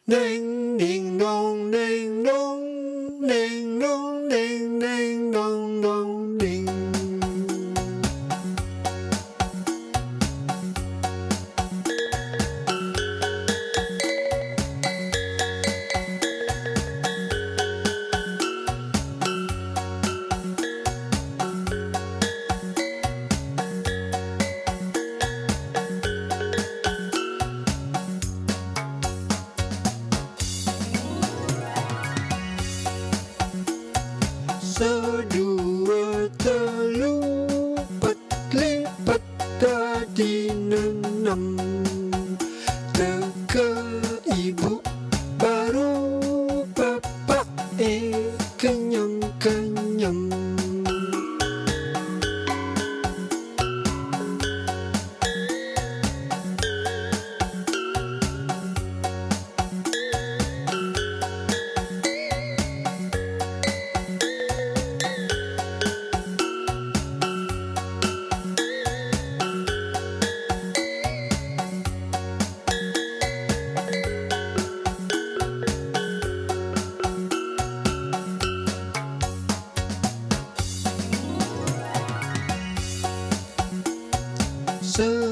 Ding ding dong, ding dong, ding dong, ding ding dong dong ding. Sedua telu pat lipet dadi nenem, teka ibu baru bapak kenyem kenyem. So